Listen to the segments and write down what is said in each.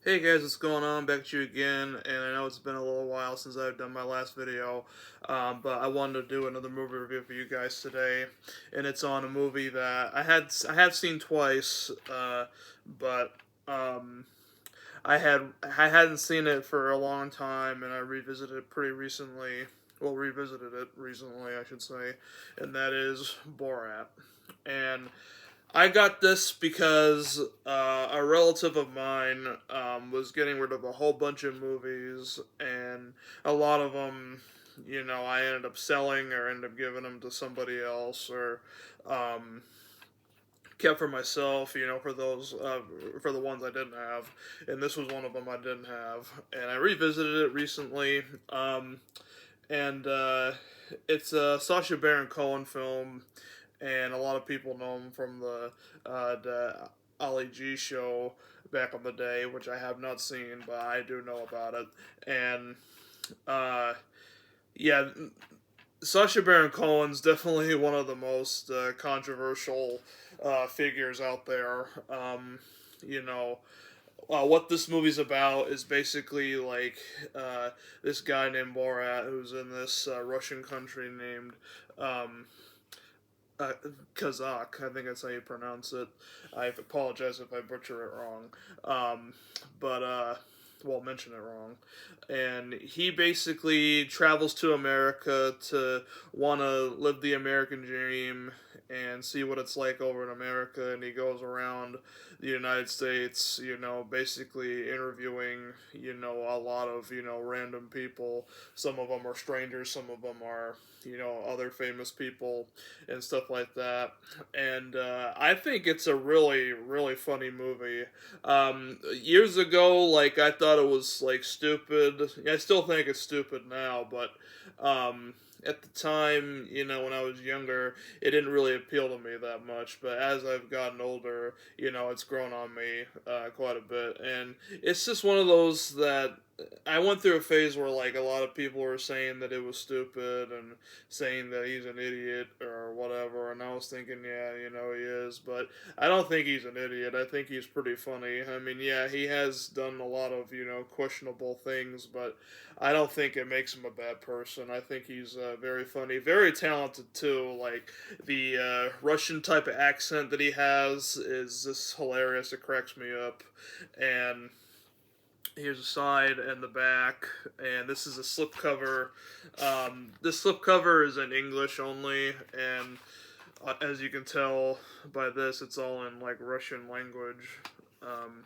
Hey guys, what's going on? Back to you again, and I know it's been a little while since I've done my last video, but I wanted to do another movie review for you guys today, and it's on a movie that I have seen twice, but um, I hadn't seen it for a long time, and I revisited it pretty recently. Well, revisited it recently, I should say, and that is Borat, and I got this because a relative of mine was getting rid of a whole bunch of movies, and a lot of them, I ended up selling or ended up giving them to somebody else or um, kept for myself. For the ones I didn't have, and this was one of them I didn't have, and I revisited it recently, and it's a Sacha Baron Cohen film, and a lot of people know him from the Ali G show back in the day, which I have not seen, but I do know about it. And uh, yeah, Sacha Baron Cohen's definitely one of the most controversial figures out there. You know, what this movie's about is basically like this guy named Borat who's in this Russian country named um, uh, Kazakh. I think that's how you pronounce it. I apologize if I butcher it wrong. But well, mention it wrong. And he basically travels to America to want to live the American dream and see what it's like over in America. And he goes around the United States, basically interviewing, a lot of, random people. Some of them are strangers, some of them are, other famous people and stuff like that. And I think it's a really, really funny movie. Years ago, like I thought it was like stupid. I still think it's stupid now, but at the time, when I was younger, it didn't really appeal to me that much. But as I've gotten older, it's grown on me quite a bit, and it's just one of those that I went through a phase where like a lot of people were saying that it was stupid and saying that he's an idiot or whatever, and I was thinking, yeah, he is, but I don't think he's an idiot. I think he's pretty funny. I mean, yeah, he has done a lot of questionable things, but I don't think it makes him a bad person. I think he's very funny, very talented too. Like the Russian type of accent that he has is just hilarious. It cracks me up, and here's a side and the back, and this is a slipcover. This slipcover is in English only, and as you can tell by this, it's all in like Russian language. Um,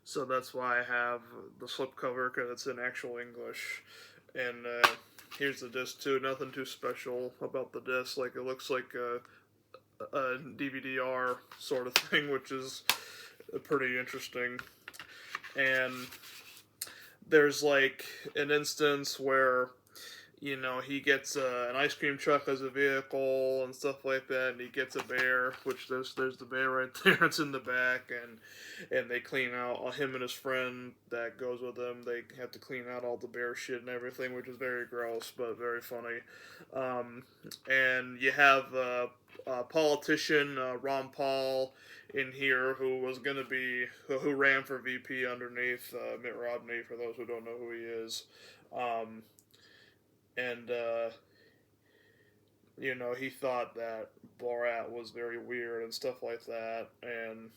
so that's why I have the slipcover because it's in actual English. And here's the disc too. Nothing too special about the disc. Like it looks like a DVD-R sort of thing, which is pretty interesting. And there's like an instance where he gets an ice cream truck as a vehicle and stuff like that, and he gets a bear, which there's the bear right there. It's in the back, and they clean out him and his friend that goes with him. They have to clean out all the bear shit and everything, which is very gross but very funny. Um, and you have politician Ron Paul in here who was going to be who ran for VP underneath Mitt Romney. For those who don't know who he is. Um, and he thought that Borat was very weird and stuff like that, and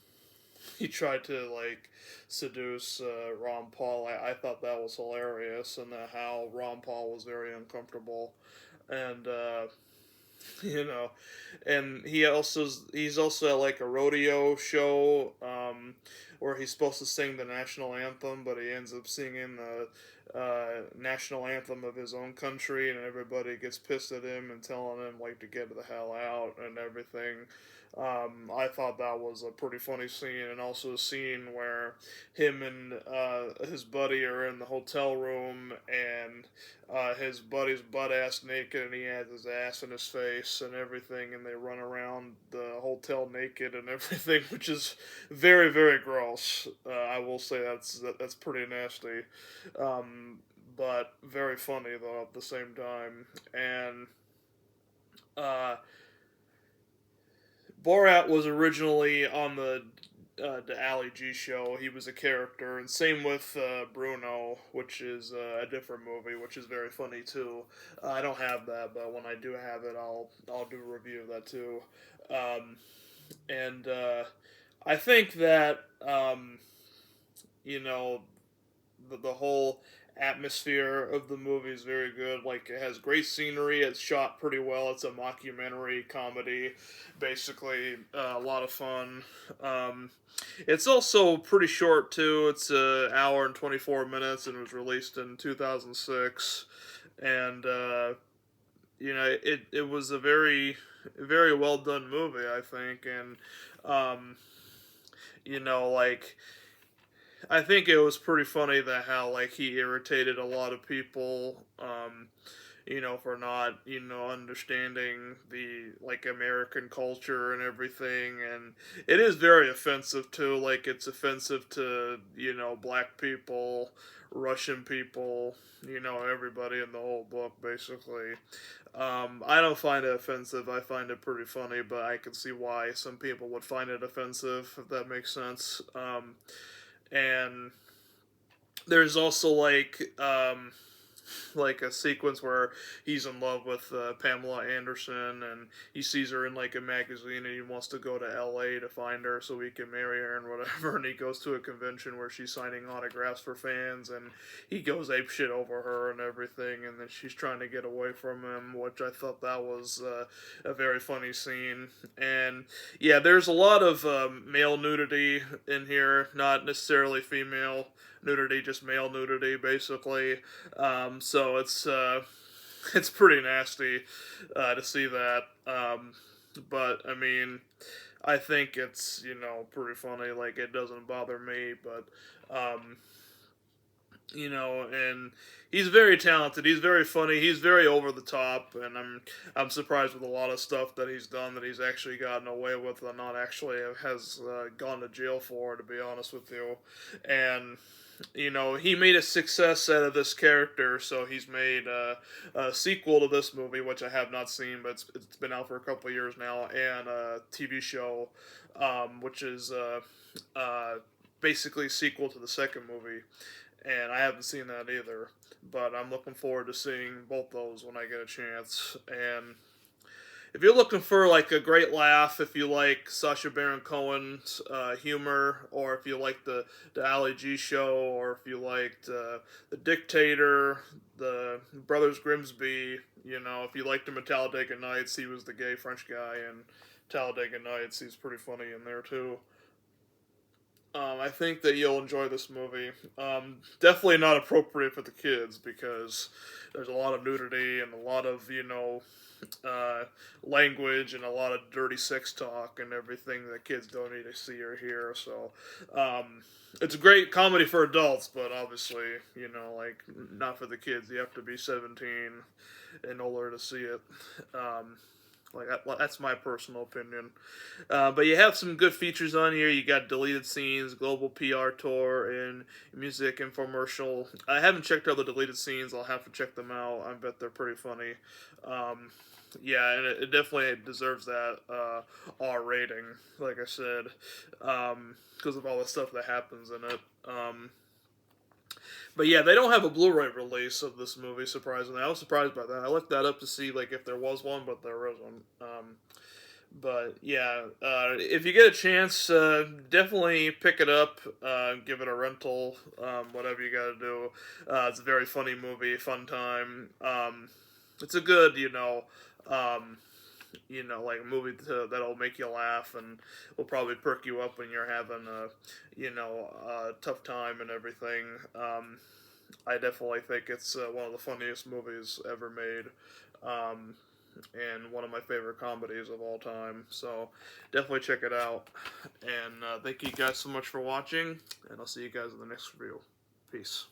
he tried to like seduce Ron Paul. I thought that was hilarious, and how Ron Paul was very uncomfortable, and you know, and he's also at like a rodeo show where he's supposed to sing the national anthem, but he ends up singing the national anthem of his own country, and everybody gets pissed at him and telling him like to get the hell out and everything. I thought that was a pretty funny scene, and also a scene where him and his buddy are in the hotel room, and his buddy's butt ass naked, and he has his ass in his face and everything, and they run around the hotel naked and everything, which is very, very gross. I will say that's pretty nasty, um, but very funny though at the same time. And uh, Borat was originally on the the Ali G show. He was a character, and same with Bruno, which is a different movie, which is very funny too. I don't have that, but when I do have it, I'll do a review of that too. Um, and I think that you know the whole atmosphere of the movie is very good. Like, it has great scenery. It's shot pretty well. It's a mockumentary comedy, basically. A lot of fun. It's also pretty short too. It's an hour and 24 minutes, and it was released in 2006. And it was a very well done movie, I think. And um, like, I think it was pretty funny that how like he irritated a lot of people, for not understanding the like American culture and everything, and it is very offensive too. Like, it's offensive to black people, Russian people, everybody in the whole book basically. I don't find it offensive. I find it pretty funny, but I can see why some people would find it offensive, if that makes sense. And there's also like a sequence where he's in love with Pamela Anderson, and he sees her in like a magazine, and he wants to go to LA to find her so he can marry her and whatever. And he goes to a convention where she's signing autographs for fans, and he goes apeshit over her and everything, and then she's trying to get away from him, which I thought that was a very funny scene. And yeah, there's a lot of male nudity in here, not necessarily female nudity, just male nudity, basically. So it's pretty nasty to see that. But I mean, I think it's pretty funny. Like, it doesn't bother me, but and he's very talented. He's very funny. He's very over the top, and I'm surprised with a lot of stuff that he's done that he's actually gotten away with and not actually has gone to jail for. To be honest with you, and he made a success out of this character, so he's made a sequel to this movie, which I have not seen, but it's been out for a couple of years now, and a TV show, which is basically a sequel to the second movie, and I haven't seen that either, but I'm looking forward to seeing both those when I get a chance. And if you're looking for like a great laugh, if you like Sacha Baron Cohen's humor, or if you like the Ali G show, or if you liked The Dictator, the Brothers Grimsby, if you liked him in Talladega Nights, he was the gay French guy in Talladega Nights. He's pretty funny in there too. I think that you'll enjoy this movie. Definitely not appropriate for the kids because there's a lot of nudity and a lot of uh, language and a lot of dirty sex talk and everything that kids don't need to see or hear. So it's a great comedy for adults, but obviously like, not for the kids. You have to be 17 in order to see it. Like, that's my personal opinion. But you have some good features on here. You got deleted scenes, global PR tour, and music infomercial. I haven't checked out the deleted scenes. I'll have to check them out. I bet they're pretty funny. Yeah, and it definitely deserves that R rating, like I said, because of all the stuff that happens in it. But yeah, they don't have a Blu-ray release of this movie. Surprisingly, I was surprised by that. I looked that up to see like if there was one, but there isn't. But yeah, if you get a chance, definitely pick it up, give it a rental, whatever you got to do. It's a very funny movie, fun time. It's a good, like a movie that'll make you laugh and will probably perk you up when you're having a tough time and everything. I definitely think it's one of the funniest movies ever made, and one of my favorite comedies of all time. So definitely check it out. And thank you guys so much for watching, and I'll see you guys in the next review. Peace.